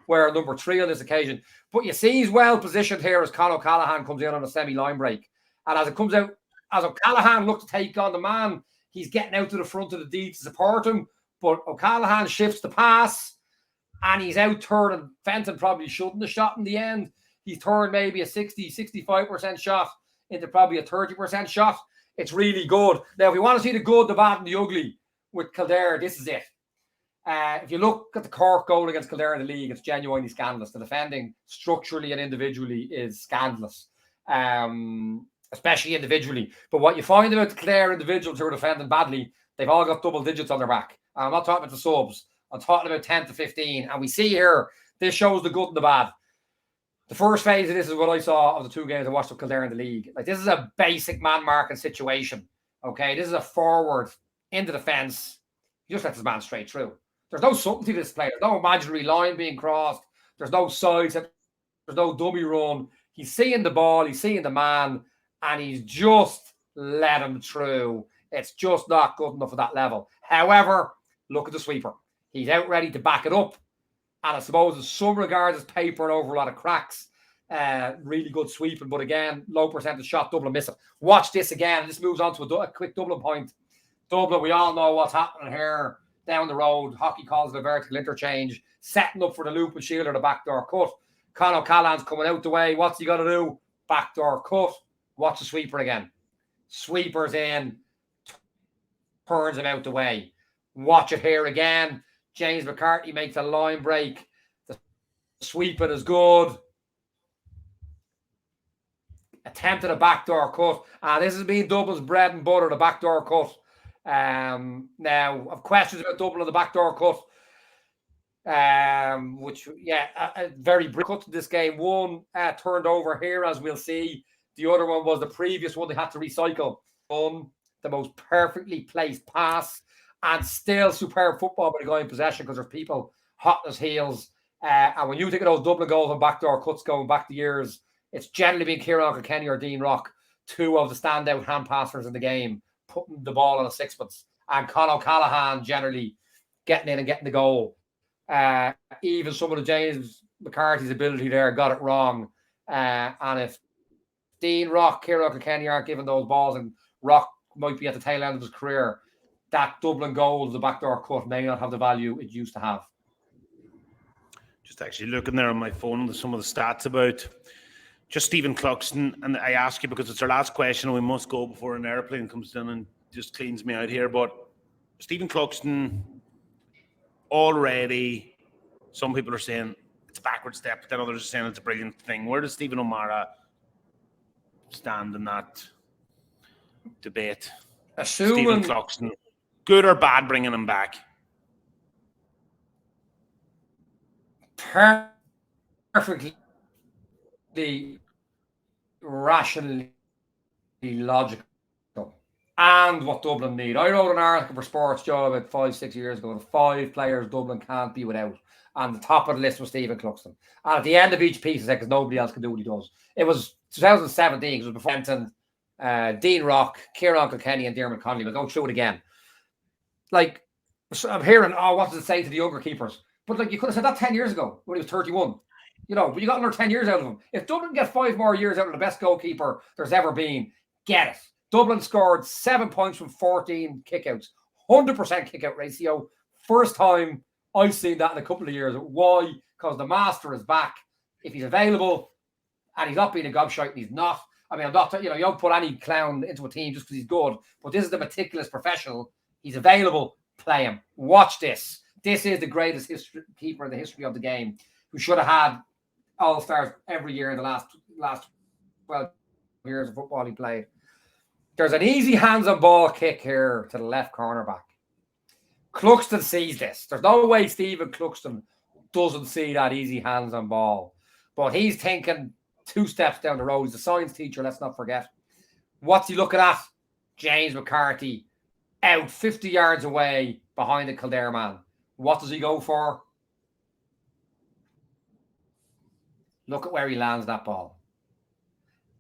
Where number 3 on this occasion, but you see he's well positioned here as Conor O'Callaghan comes in on a semi-line break, and as it comes out, as O'Callaghan looks to take on the man, he's getting out to the front of the D to support him, but O'Callaghan shifts the pass, and he's out turning. Fenton probably shouldn't have shot in the end. He's turned maybe a 65% shot into probably a 30% shot. It's really good. Now, if you want to see the good, the bad, and the ugly, with Kildare, this is it. If you look at the Cork goal against Kildare in the league, it's genuinely scandalous. The defending structurally and individually is scandalous, especially individually. But what you find about the Kildare individuals who are defending badly, they've all got double digits on their back. I'm not talking about the subs. I'm talking about 10 to 15. And we see here, this shows the good and the bad. The first phase of this is what I saw of the 2 games I watched of Kildare in the league. Like, this is a basic man marking situation. Okay, this is a forward into the fence. He just lets his man straight through. There's no subtlety to this play. There's no imaginary line being crossed. There's no sides. There's no dummy run. He's seeing the ball. He's seeing the man. And he's just let him through. It's just not good enough at that level. However, look at the sweeper. He's out ready to back it up. And I suppose in some regards, it's papering over a lot of cracks. Really good sweeping. But again, low percentage shot, Dublin miss it. Watch this again. This moves on to a quick Dublin point. Dublin, we all know what's happening here. Down the road, hockey calls it a vertical interchange, setting up for the loop and shield or the backdoor cut. Con O'Callaghan's coming out the way. What's he got to do? Backdoor cut. Watch the sweeper again. Sweeper's in, turns him out the way. Watch it here again. James McCarthy makes a line break. The sweeping is good. Attempted a backdoor cut. And this has been Dublin's bread and butter, the backdoor cut. Now, I've questions about Dublin on the backdoor cut, which, very brief cut to this game. One turned over here, as we'll see. The other one was the previous one they had to recycle. The most perfectly placed pass, and still superb football by the guy in possession, because there's people hot on his heels. And when you think of those Dublin goals and backdoor cuts going back the years, it's generally been Kieran Kilkenny or Dean Rock, 2 of the standout hand passers in the game, putting the ball on a sixpence, and Con O'Callaghan generally getting in and getting the goal. Even some of the James McCarthy's ability there got it wrong. And if Dean Rock, Kieran Kilkenny aren't giving those balls, and Rock might be at the tail end of his career, that Dublin goal, the backdoor cut, may not have the value it used to have. Just actually looking there on my phone at some of the stats about just Stephen Cluxton, and I ask you because it's our last question and we must go before an airplane comes in and just cleans me out here. But Stephen Cluxton, already, some people are saying it's a backward step, then others are saying it's a brilliant thing. Where does Stephen O'Mara stand in that debate? Assuming Stephen Cluxton, good or bad bringing him back? Perfectly rationally logical, and what Dublin need. I wrote an article for Sports Joe about 5-6 years ago. The 5 players Dublin can't be without, and the top of the list was Stephen Cluxton. And at the end of each piece, I said, because nobody else can do what he does. It was 2017. It was before Fenton, Dean Rock, Kieran Kilkenny, and Diarmuid Connolly. We'll go through it again. Like, I'm hearing, what does it say to the younger keepers? But like, you could have said that 10 years ago when he was 31. You know, but you got another 10 years out of him. If Dublin get 5 more years out of the best goalkeeper there's ever been, get it. Dublin scored 7 points from 14 kickouts. 100% kickout ratio. First time I've seen that in a couple of years. Why? Because the master is back. If he's available and he's not being a gobshite, and he's not. I mean, I'm not, you don't put any clown into a team just because he's good. But this is the meticulous professional. He's available. Play him. Watch this. This is the greatest keeper in the history of the game, who should have had all-stars every year in the last 12 years of football he played. There's an easy hands-on ball kick here to the left cornerback. Cluxton sees this. There's no way Stephen Cluxton doesn't see that easy hands-on ball. But he's thinking 2 steps down the road. He's a science teacher, let's not forget. What's he looking at? James McCarthy out 50 yards away behind the Kildare man. What does he go for? Look at where he lands that ball.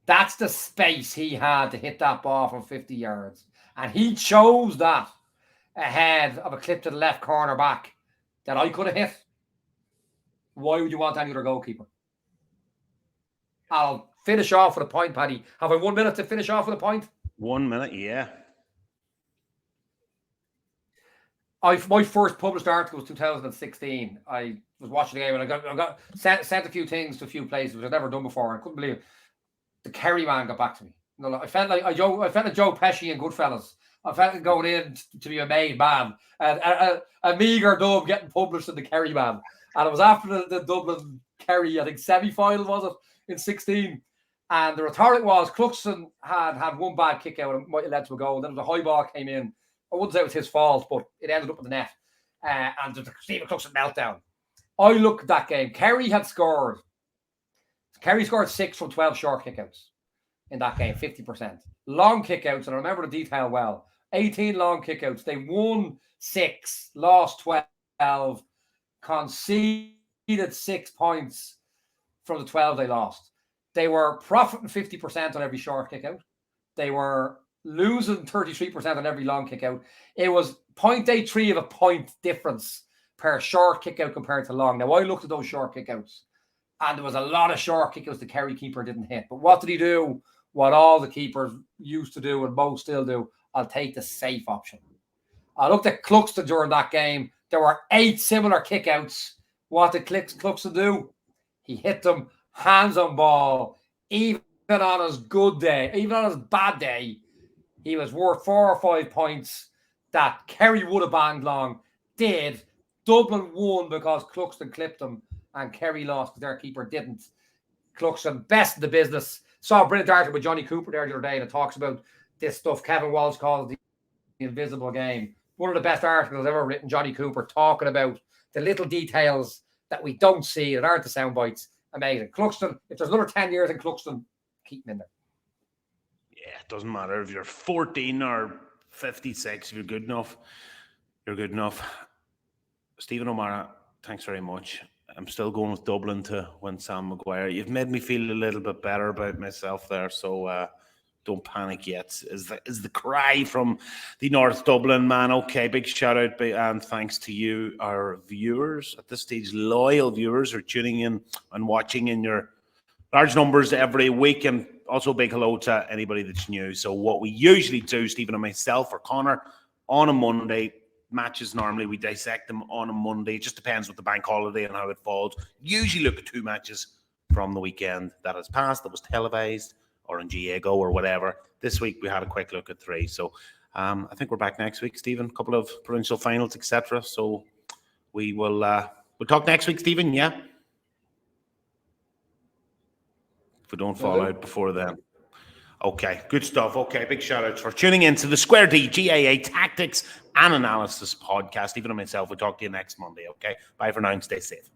That's the space he had to hit that ball from 50 yards. And he chose that ahead of a clip to the left corner back that I could have hit. Why would you want any other goalkeeper? I'll finish off with a point, Paddy. Have I 1 minute to finish off with a point? 1 minute, yeah. My first published article was 2016. I was watching the game and I got sent a few things to a few places which I'd never done before. I couldn't believe it. The Kerry man got back to me. I felt like Joe Pesci and Goodfellas I felt it going in to be a made man. And a meagre dub getting published in the Kerry man. And it was after the Dublin Kerry, I think, semi-final, was it, in 16. And the rhetoric was Cluxton had one bad kick out and might have led to a goal. Then the high ball came in. I wouldn't say it was his fault, but it ended up in the net. And there's a Stephen Cluxton meltdown. I looked at that game. Kerry scored 6 from 12 short kickouts in that game, 50%. Long kickouts, and I remember the detail well. 18 long kickouts. They won 6, lost 12, conceded 6 points from the 12 they lost. They were profiting 50% on every short kick out. They were losing 33% on every long kick out. It was 0.83 of a point difference per short kick out compared to long. Now, I looked at those short kick outs, and there was a lot of short kick outs the Kerry keeper didn't hit. But what did he do? What all the keepers used to do and most still do, I'll take the safe option. I looked at Cluxton during that game. There were 8 similar kick outs. What did Cluxton do? He hit them hands on ball, even on his good day, even on his bad day. He was worth 4 or 5 points that Kerry would have banged long. Did. Dublin won because Cluxton clipped him, and Kerry lost because their keeper didn't. Cluxton, best in the business. Saw a brilliant article with Johnny Cooper there the other day that talks about this stuff Kevin Walsh calls the invisible game. One of the best articles ever written, Johnny Cooper, talking about the little details that we don't see that aren't the sound bites. Amazing. Cluxton, if there's another 10 years in Cluxton, keep him in there. Yeah, it doesn't matter if you're 14 or 56. If you're good enough, you're good enough. Stephen O'Mara, thanks very much. I'm still going with Dublin to win Sam Maguire. You've made me feel a little bit better about myself there, so don't panic yet. Is the cry from the North Dublin man? Okay, big shout out and thanks to you, our viewers at this stage, loyal viewers who are tuning in and watching in your large numbers every week, and also big hello to anybody that's new. So what we usually do, Stephen and myself or Connor, on a Monday. Matches normally we dissect them on a Monday. It just depends with the bank holiday and how it falls. Usually look at 2 matches from the weekend that has passed, that was televised or in GAA or whatever. This week we had a quick look at 3. So I think we're back next week, Stephen. A couple of provincial finals, etc. So we will we'll talk next week, Stephen. Yeah. If we don't fall out before then. Okay, good stuff. Okay, big shout outs for tuning in to the Square D GAA Tactics and Analysis podcast. Even on myself, we'll talk to you next Monday. Okay, bye for now and stay safe.